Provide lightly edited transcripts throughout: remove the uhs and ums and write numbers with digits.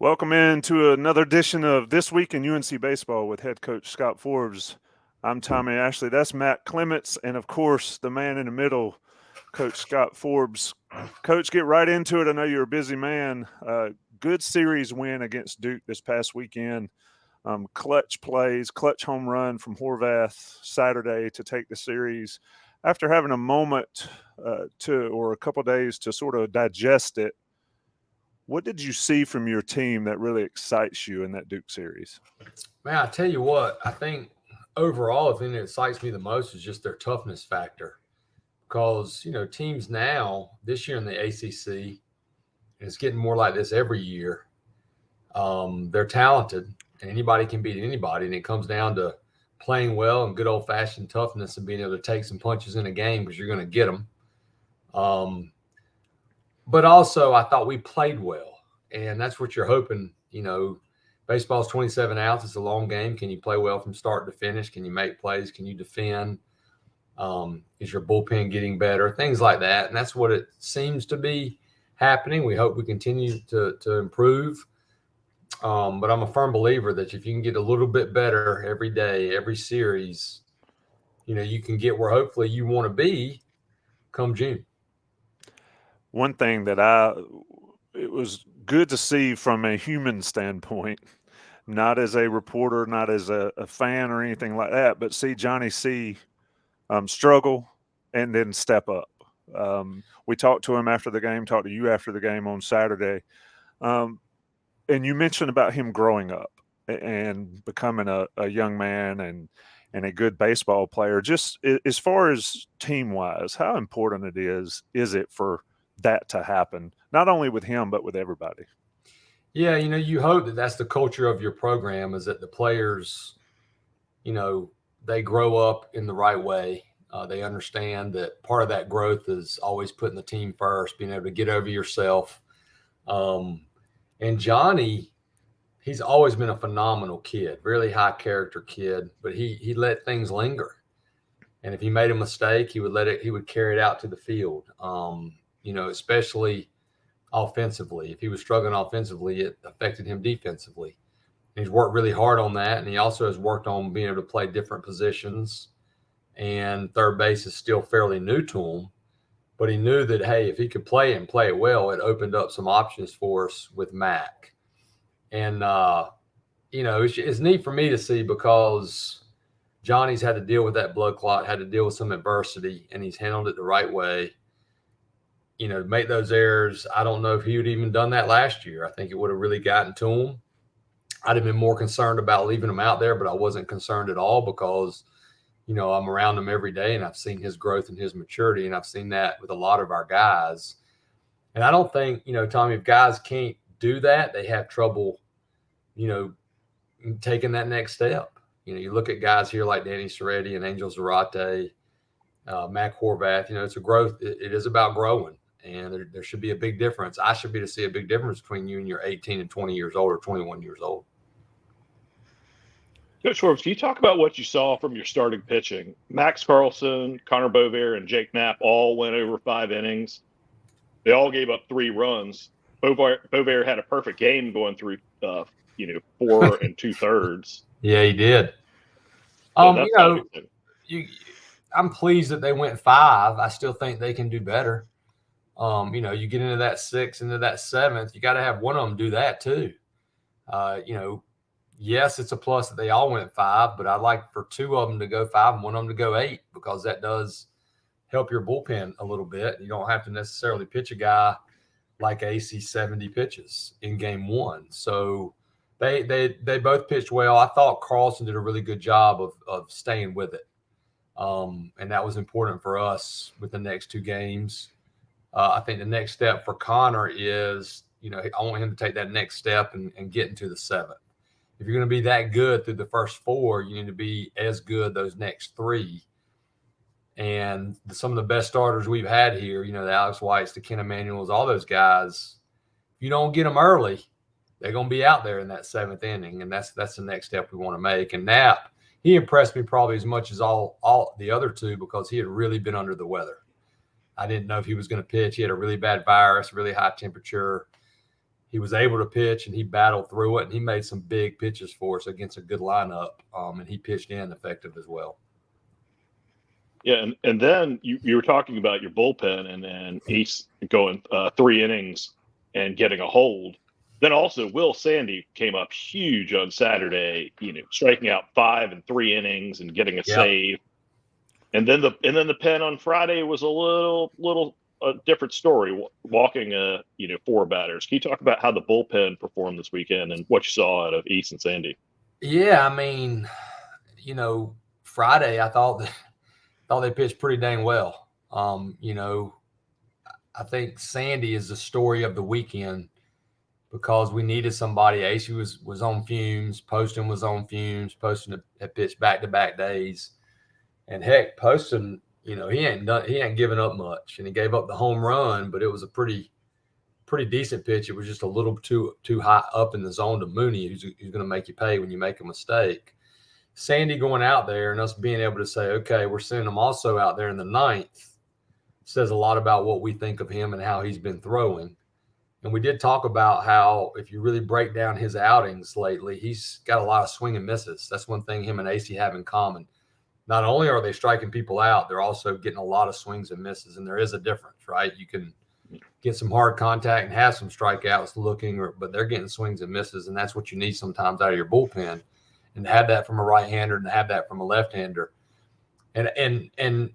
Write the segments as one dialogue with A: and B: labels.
A: Welcome into another edition of This Week in UNC Baseball with head coach Scott Forbes. I'm Tommy Ashley. That's Matt Clements. And, of course, the man in the middle, Coach Scott Forbes. Coach, get right into it. I know you're a busy man. Good series win against Duke this past weekend. Clutch plays, clutch home run from Horvath Saturday to take the series. After having a moment or a couple days to sort of digest it, what did you see from your team that really excites you in that Duke series?
B: Man, I tell you what, I think overall, the thing that excites me the most is just their toughness factor. Because, teams now, this year in the ACC, and it's getting more like this every year, they're talented, and anybody can beat anybody, and it comes down to playing well and good old-fashioned toughness and being able to take some punches in a game because you're going to get them. But also, I thought we played well, and that's what you're hoping. Baseball's 27 outs. It's a long game. Can you play well from start to finish? Can you make plays? Can you defend? Is your bullpen getting better? Things like that, and that's what it seems to be happening. We hope we continue to improve. But I'm a firm believer that if you can get a little bit better every day, every series, you can get where hopefully you want to be come June.
A: One thing that it was good to see from a human standpoint, not as a reporter, not as a fan or anything like that, but see Johnny C struggle and then step up. We talked to him after the game, talked to you after the game on Saturday. And you mentioned about him growing up and becoming a young man and a good baseball player. Just as far as team-wise, how important is it for that to happen, not only with him, but with everybody?
B: Yeah, you hope that that's the culture of your program, is that the players, they grow up in the right way. They understand that part of that growth is always putting the team first, being able to get over yourself. And Johnny, he's always been a phenomenal kid, really high character kid, but he let things linger. And if he made a mistake, he would carry it out to the field. Especially offensively. If he was struggling offensively, it affected him defensively. And he's worked really hard on that, and he also has worked on being able to play different positions. And third base is still fairly new to him, but he knew that, hey, if he could play and play it well, it opened up some options for us with Mac. And, it's neat for me to see because Johnny's had to deal with that blood clot, had to deal with some adversity, and he's handled it the right way. To make those errors, I don't know if he would have even done that last year. I think it would have really gotten to him. I'd have been more concerned about leaving him out there, but I wasn't concerned at all because, I'm around him every day and I've seen his growth and his maturity, and I've seen that with a lot of our guys. And I don't think, Tommy, if guys can't do that, they have trouble, taking that next step. You look at guys here like Danny Soretti and Angel Zarate, Mac Horvath, it's a growth. It is about growing. And there should be a big difference. I should be to see a big difference between you and you're 18 and 20 years old or 21 years old.
C: Coach Forbes, can you talk about what you saw from your starting pitching? Max Carlson, Connor Bovair, and Jake Knapp all went over 5 innings. They all gave up 3 runs. Bovair had a perfect game going through, 4 2/3.
B: Yeah, he did. I'm pleased that they went 5. I still think they can do better. You get into that 6th, into that 7th, you got to have one of them do that too. Yes, it's a plus that they all went 5, but I'd like for 2 of them to go 5 and one of them to go 8 because that does help your bullpen a little bit. You don't have to necessarily pitch a guy like AC 70 pitches in game 1. So they both pitched well. I thought Carlson did a really good job of staying with it. And that was important for us with the next 2 games. I think the next step for Connor is, I want him to take that next step and get into the 7th. If you're going to be that good through the first 4, you need to be as good those next 3. And some of the best starters we've had here, the Alex Whites, the Ken Emanuels, all those guys, if you don't get them early, they're going to be out there in that 7th inning. And that's the next step we want to make. And Knapp, he impressed me probably as much as all the other 2 because he had really been under the weather. I didn't know if he was going to pitch. He had a really bad virus, really high temperature. he was able to pitch and he battled through it, and he made some big pitches for us against a good lineup. And he pitched in effective as well.
C: Yeah, and then you were talking about your bullpen and then Ace going 3 innings and getting a hold. Then also Will Sandy came up huge on Saturday, striking out 5 and 3 innings and getting a save. And then the pen on Friday was a little different story, walking 4 batters. Can you talk about how the bullpen performed this weekend and what you saw out of Ace and Sandy?
B: Yeah, I mean, Friday I thought they pitched pretty dang well. I think Sandy is the story of the weekend because we needed somebody. Ace was on fumes. Poston was on fumes. Poston had pitched back-to-back days. And heck, Poston, he ain't given up much. And he gave up the home run, but it was a pretty decent pitch. It was just a little too high up in the zone to Mooney, who's going to make you pay when you make a mistake. Sandy going out there and us being able to say, okay, we're sending him also out there in the 9th says a lot about what we think of him and how he's been throwing. And we did talk about how if you really break down his outings lately, he's got a lot of swing and misses. That's one thing him and AC have in common. Not only are they striking people out, they're also getting a lot of swings and misses. And there is a difference, right? You can get some hard contact and have some strikeouts but they're getting swings and misses. And that's what you need sometimes out of your bullpen. And to have that from a right-hander and to have that from a left-hander. And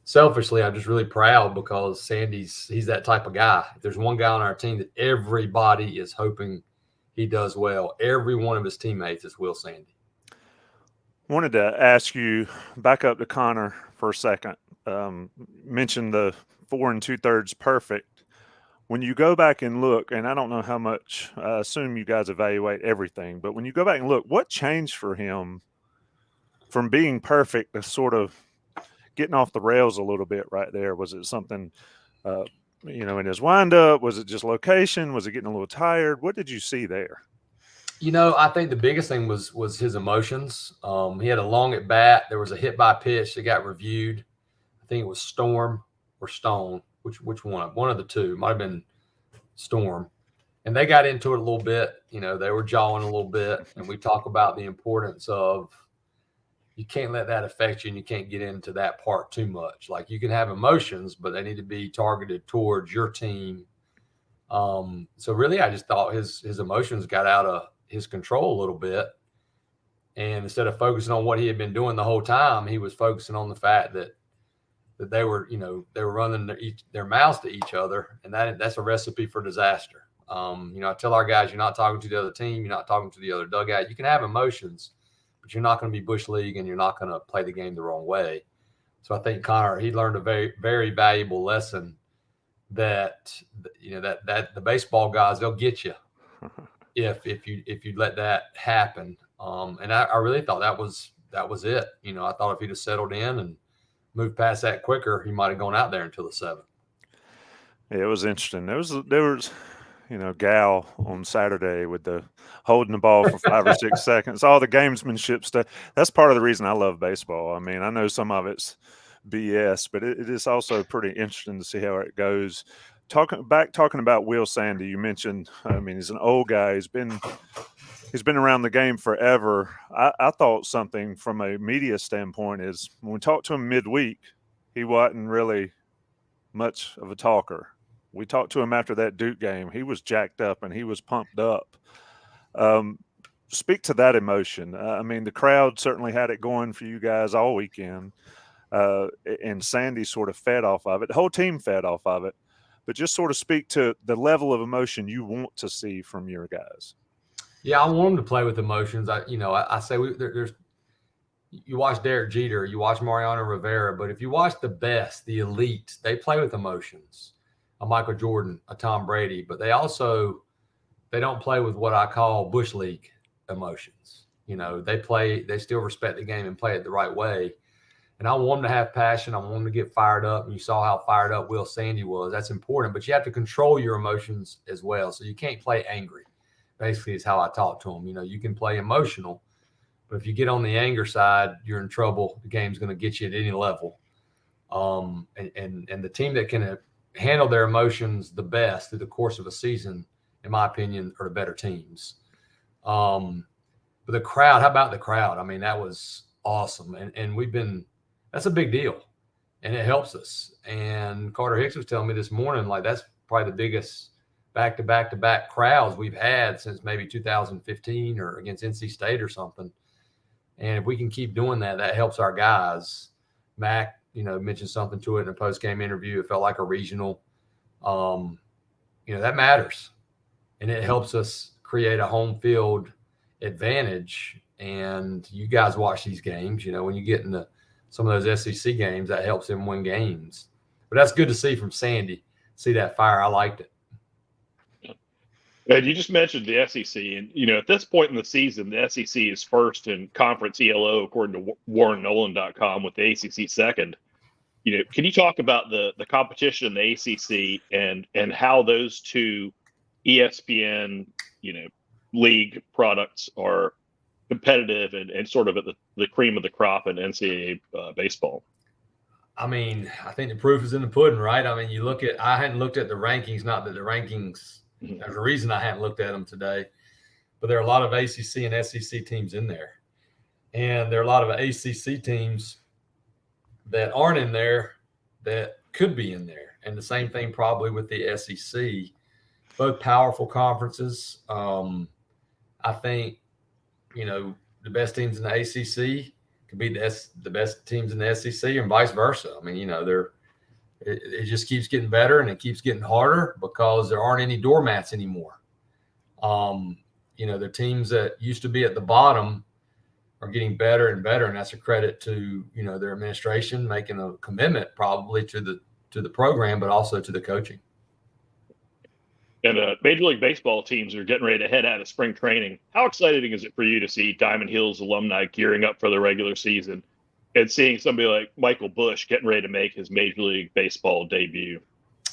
B: selfishly, I'm just really proud because he's that type of guy. If there's one guy on our team that everybody is hoping he does well, every one of his teammates is Will Sandy.
A: Wanted to ask you, back up to Connor for a second. Mentioned the 4 2/3 perfect. When you go back and look, and I don't know how much, I assume you guys evaluate everything, but when you go back and look, what changed for him from being perfect to sort of getting off the rails a little bit right there? Was it something, in his windup? Was it just location? Was it getting a little tired? What did you see there?
B: I think the biggest thing was his emotions. He had a long at bat. There was a hit by pitch that got reviewed. I think it was Storm or Stone. Which one? One of the two. Might have been Storm. And they got into it a little bit. They were jawing a little bit. And we talk about the importance of you can't let that affect you and you can't get into that part too much. Like you can have emotions, but they need to be targeted towards your team. So really, I just thought his emotions got out of his control a little bit. And instead of focusing on what he had been doing the whole time, he was focusing on the fact that they were, they were running their mouths to each other, and that's a recipe for disaster. I tell our guys, you're not talking to the other team, you're not talking to the other dugout. You can have emotions, but you're not going to be bush league, and you're not going to play the game the wrong way. So I think Connor, he learned a very, very valuable lesson that that the baseball guys, they'll get you if you let that happen. And I really thought that was it. I thought if he'd have settled in and moved past that quicker, he might have gone out there until the 7th.
A: Yeah, it was interesting. There was Gal on Saturday with the holding the ball for 5 or 6 seconds, all the gamesmanship stuff. That's part of the reason I love baseball. I mean, I know some of it's BS, but it is also pretty interesting to see how it goes. Talking about Will Sandy, you mentioned, he's an old guy. He's been around the game forever. I thought something from a media standpoint is when we talked to him midweek, he wasn't really much of a talker. We talked to him after that Duke game. He was jacked up and he was pumped up. Speak to that emotion. The crowd certainly had it going for you guys all weekend. And Sandy sort of fed off of it. The whole team fed off of it. But just sort of speak to the level of emotion you want to see from your guys.
B: Yeah, I want them to play with emotions. I say there's. You watch Derek Jeter, you watch Mariano Rivera, but if you watch the best, the elite, they play with emotions. A Michael Jordan, a Tom Brady, but they don't play with what I call bush league emotions. They still respect the game and play it the right way. And I want them to have passion. I want them to get fired up. And you saw how fired up Will Sandy was. That's important, but you have to control your emotions as well. So you can't play angry. Basically, is how I talk to them. You can play emotional, but if you get on the anger side, you're in trouble. The game's going to get you at any level. And the team that can handle their emotions the best through the course of a season in my opinion, are the better teams. But the crowd, how about the crowd? I mean, that was awesome. And that's a big deal. And it helps us. And Carter Hicks was telling me this morning, like, that's probably the biggest back-to-back-to-back crowds we've had since maybe 2015 or against NC State or something. And if we can keep doing that, that helps our guys. Mac, mentioned something to it in a post-game interview. It felt like a regional. That matters. And it helps us create a home field advantage. And you guys watch these games, when you get into some of those SEC games, that helps them win games. But that's good to see from Sandy, see that fire. I liked it.
C: And you just mentioned the SEC, and at this point in the season, the SEC is first in conference ELO according to WarrenNolan.com, with the ACC second. Can you talk about the competition in the ACC and how those two ESPN league products are competitive and sort of at the cream of the crop in NCAA baseball?
B: I mean, I think the proof is in the pudding, right? I mean, I hadn't looked at the rankings, not that the rankings. There's a reason I hadn't looked at them today, but there are a lot of ACC and SEC teams in there. And there are a lot of ACC teams that aren't in there that could be in there. And the same thing probably with the SEC, both powerful conferences. I think, the best teams in the ACC could be the best teams in the SEC and vice versa. I mean, it just keeps getting better and it keeps getting harder because there aren't any doormats anymore. The teams that used to be at the bottom are getting better and better, and that's a credit to their administration making a commitment probably to the program, but also to the coaching.
C: And Major League Baseball teams are getting ready to head out of spring training. How exciting is it for you to see Diamond Hills alumni gearing up for the regular season and seeing somebody like Michael Bush getting ready to make his Major League Baseball debut?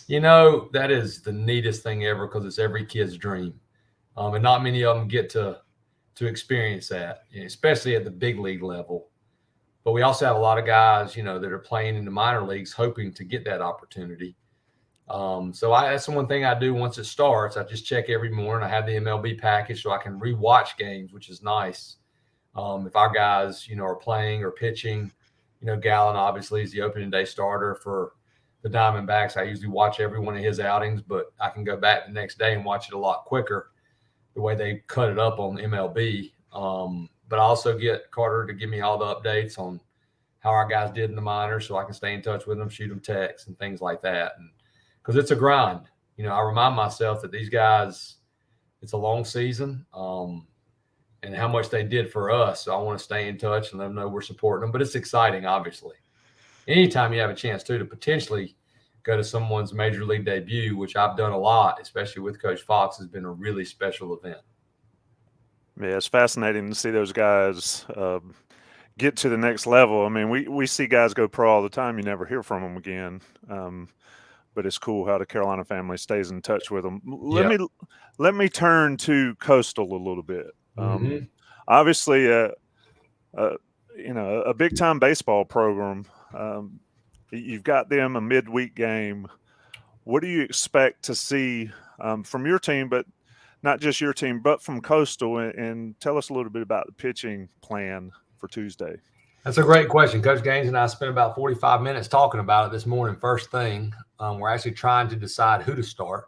B: That is the neatest thing ever because it's every kid's dream. And not many of them get to experience that, especially at the big league level. But we also have a lot of guys, that are playing in the minor leagues hoping to get that opportunity. So that's the one thing I do once it starts. I just check every morning. I have the MLB package so I can rewatch games, which is nice. If our guys, are playing or pitching, Gallen obviously is the opening day starter for the Diamondbacks. I usually watch every one of his outings, but I can go back the next day and watch it a lot quicker the way they cut it up on MLB. But I also get Carter to give me all the updates on how our guys did in the minors so I can stay in touch with them, shoot them texts and things like that. And because it's a grind, I remind myself that these guys, it's a long season. And how much they did for us. So I want to stay in touch and let them know we're supporting them. But it's exciting, obviously. Anytime you have a chance, to potentially go to someone's major league debut, which I've done a lot, especially with Coach Fox, has been a really special event.
A: Yeah, it's fascinating to see those guys get to the next level. I mean, we see guys go pro all the time. You never hear from them again. But it's cool how the Carolina family stays in touch with them. Let me turn to Coastal a little bit. Obviously, a big time baseball program. You've got them a midweek game. What do you expect to see from your team, but not just your team, but from Coastal? And tell us a little bit about the pitching plan for Tuesday.
B: That's a great question. Coach Gaines and I spent about 45 minutes talking about it this morning. First thing, we're actually trying to decide who to start.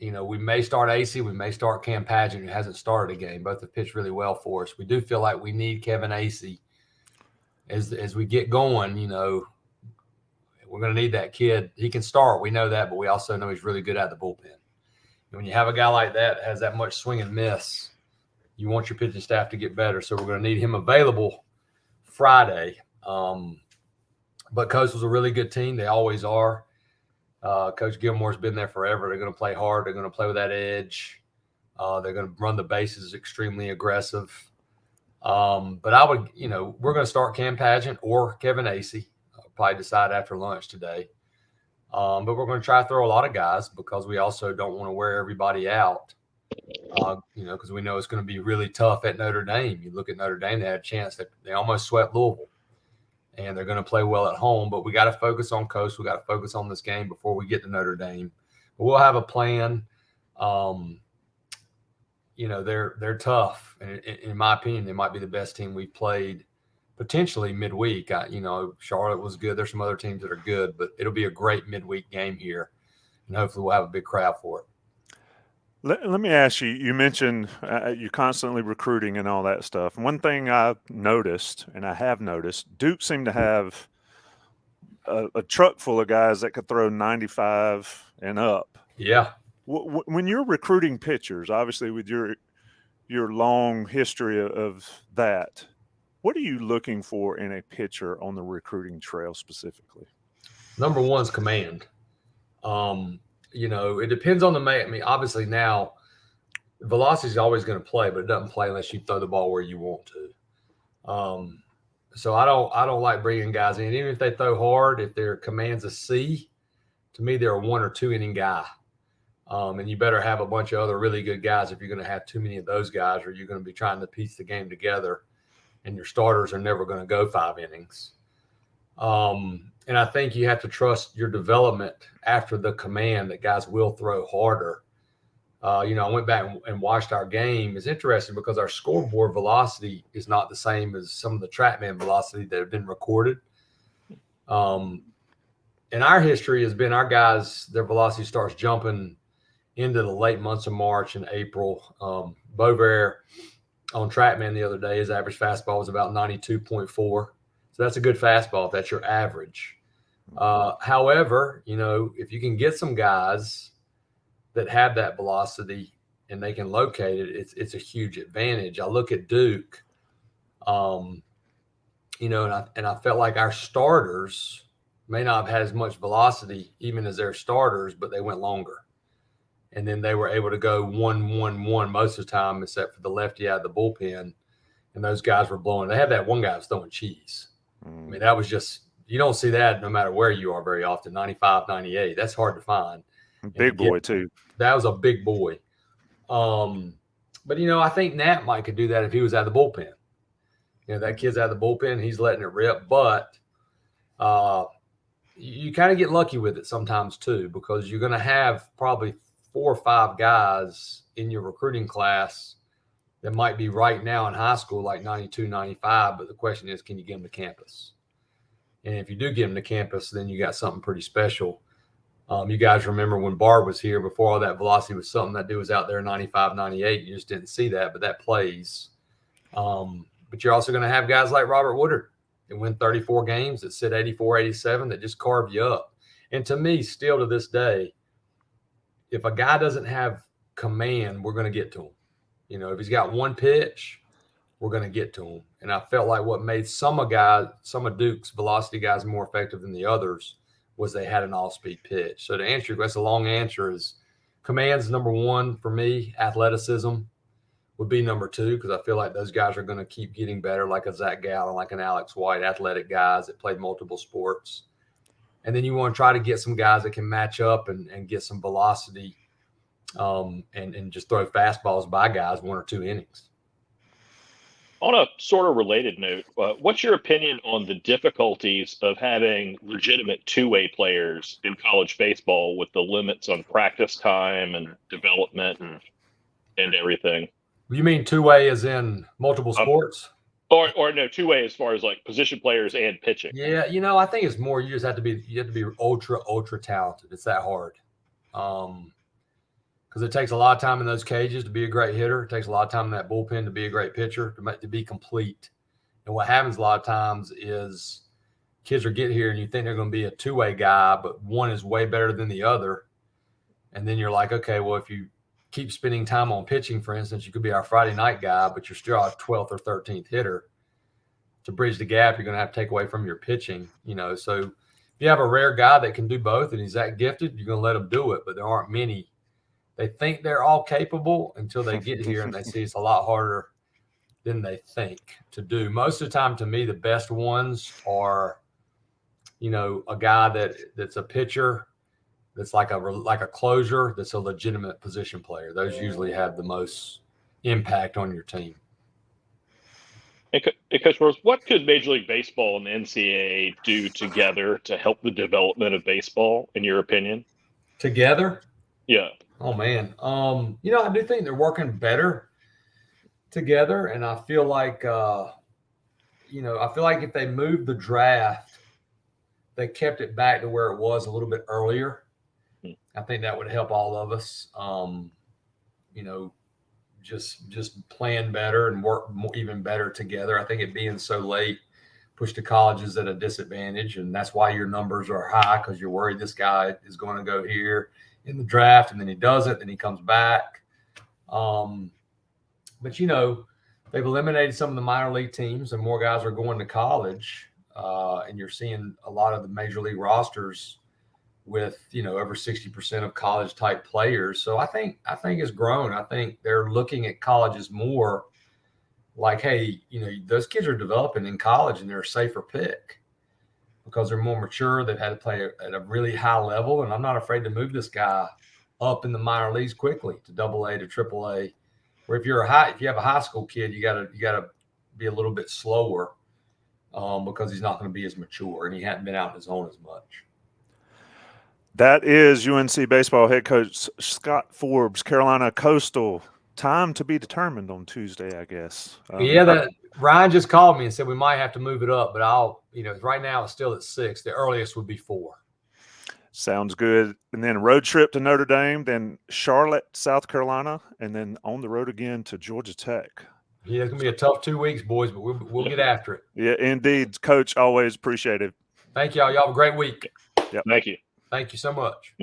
B: We may start AC, we may start Cam Pageant, who hasn't started a game. Both have pitched really well for us. We do feel like we need Kevin AC as we get going. We're going to need that kid. He can start, we know that, but we also know he's really good at the bullpen. And when you have a guy like that has that much swing and miss, you want your pitching staff to get better. So we're going to need him available Friday. But Coastal's a really good team. They always are. Coach Gilmore's been there forever. They're going to play hard. They're going to play with that edge. They're going to run the bases extremely aggressive. But I would, we're going to start Cam Pageant or Kevin Acey. I'll probably decide after lunch today. But we're going to try to throw a lot of guys because we also don't want to wear everybody out. Because we know it's going to be really tough at Notre Dame. You look at Notre Dame, they had a chance that they almost swept Louisville. And they're going to play well at home, but we got to focus on Coast. We got to focus on this game before we get to Notre Dame. we'll have a plan. They're tough. And in my opinion, they might be the best team we've played potentially midweek. Charlotte was good. There's some other teams that are good, but it'll be a great midweek game here. And hopefully we'll have a big crowd for it.
A: Let me ask you, you mentioned you're constantly recruiting and all that stuff. One thing I've noticed, and I have noticed, Duke seemed to have a truck full of guys that could throw 95 and up.
B: Yeah.
A: When you're recruiting pitchers, obviously with your long history of that, what are you looking for in a pitcher on the recruiting trail specifically?
B: Number one is command. It depends on the man. I mean, obviously now velocity is always going to play, but it doesn't play unless you throw the ball where you want to. So I don't like bringing guys in, even if they throw hard. If their command's a C, to me they're a 1 or 2 inning guy. And you better have a bunch of other really good guys if you're going to have too many of those guys, or you're going to be trying to piece the game together, and your starters are never going to go 5 innings. And I think you have to trust your development after the command that guys will throw harder. I went back and watched our game. It's interesting because our scoreboard velocity is not the same as some of the TrackMan velocity that have been recorded. And our history has been our guys, their velocity starts jumping into the late months of March and April. Bovair on TrackMan the other day, his average fastball was about 92.4. So that's a good fastball if that's your average. However, if you can get some guys that have that velocity and they can locate it, it's a huge advantage. I look at Duke, and I felt like our starters may not have had as much velocity even as their starters, but they went longer. And then they were able to go 1-1-1 most of the time, except for the lefty out of the bullpen. And those guys were blowing. They had that one guy was throwing cheese. I mean, that was just, you don't see that no matter where you are very often, 95, 98. That's hard to find.
A: Big boy, too.
B: That was a big boy. But, I think Nat might could do that if he was out of the bullpen. That kid's out of the bullpen. He's letting it rip. But you kind of get lucky with it sometimes, too, because you're going to have probably 4 or 5 guys in your recruiting class that might be right now in high school like 92, 95, but the question is, can you get them to campus? And if you do get them to campus, then you got something pretty special. You guys remember when Barb was here, before all that velocity was something, that dude was out there 95, 98. You just didn't see that, but that plays. But you're also going to have guys like Robert Woodard that win 34 games, that sit 84, 87, that just carve you up. And to me, still to this day, if a guy doesn't have command, we're going to get to him. If he's got one pitch, we're going to get to him. And I felt like what made some of Duke's velocity guys more effective than the others was they had an all-speed pitch. So to answer your question, the long answer is command's number 1 for me. Athleticism would be number 2, because I feel like those guys are going to keep getting better, like a Zach Gallen, like an Alex White, athletic guys that played multiple sports. And then you want to try to get some guys that can match up and get some velocity and just throw fastballs by guys 1 or 2 innings.
C: On a sort of related note, what's your opinion on the difficulties of having legitimate two-way players in college baseball with the limits on practice time and development and everything?
B: You mean two-way as in multiple sports?
C: Or no, two-way as far as like position players and pitching.
B: Yeah, I think it's more you have to be ultra talented. It's that hard. Because it takes a lot of time in those cages to be a great hitter. It takes a lot of time in that bullpen to be a great pitcher, to be complete. And what happens a lot of times is kids are getting here and you think they're going to be a two-way guy, but one is way better than the other. And then you're like, okay, well, if you keep spending time on pitching, for instance, you could be our Friday night guy, but you're still our 12th or 13th hitter. To bridge the gap, you're going to have to take away from your pitching, So if you have a rare guy that can do both and he's that gifted, you're going to let him do it, but there aren't many. They think they're all capable until they get here and they see it's a lot harder than they think to do. Most of the time, to me, the best ones are, a guy that's a pitcher, that's like a closer, that's a legitimate position player. Those usually have the most impact on your team.
C: And Coach Forbes, what could Major League Baseball and the NCAA do together to help the development of baseball, in your opinion?
B: Together?
C: Yeah.
B: Oh man. You know, I do think they're working better together, and I feel like you know, I feel like if they moved the draft, they kept it back to where it was a little bit earlier, I think that would help all of us. You know, just plan better and work more, even better together. I think it being so late pushed the colleges at a disadvantage, and that's why your numbers are high, because you're worried this guy is going to go here in the draft, and then he doesn't, then he comes back. But you know, they've eliminated some of the minor league teams, and more guys are going to college, and you're seeing a lot of the major league rosters with, you know, over 60% of college type players. So I think it's grown. I think they're looking at colleges more like, hey, you know, those kids are developing in college and they're a safer pick because they're more mature. They've had to play at a really high level, and I'm not afraid to move this guy up in the minor leagues quickly to AA to AAA. Where if you have a high school kid, you gotta be a little bit slower because he's not going to be as mature and he hadn't been out on his own as much.
A: That is UNC baseball head coach Scott Forbes, Carolina Coastal. Time to be determined on Tuesday, I guess.
B: Yeah, Ryan just called me and said we might have to move it up, but right now it's still at 6. The earliest would be 4.
A: Sounds good. And then road trip to Notre Dame, then Charlotte, South Carolina, and then on the road again to Georgia Tech.
B: Yeah, it's gonna be a tough 2 weeks, boys, but we'll get after it.
A: Yeah, indeed, Coach. Always appreciate it.
B: Thank y'all. Y'all have a great week.
C: Thank you.
B: Thank you so much.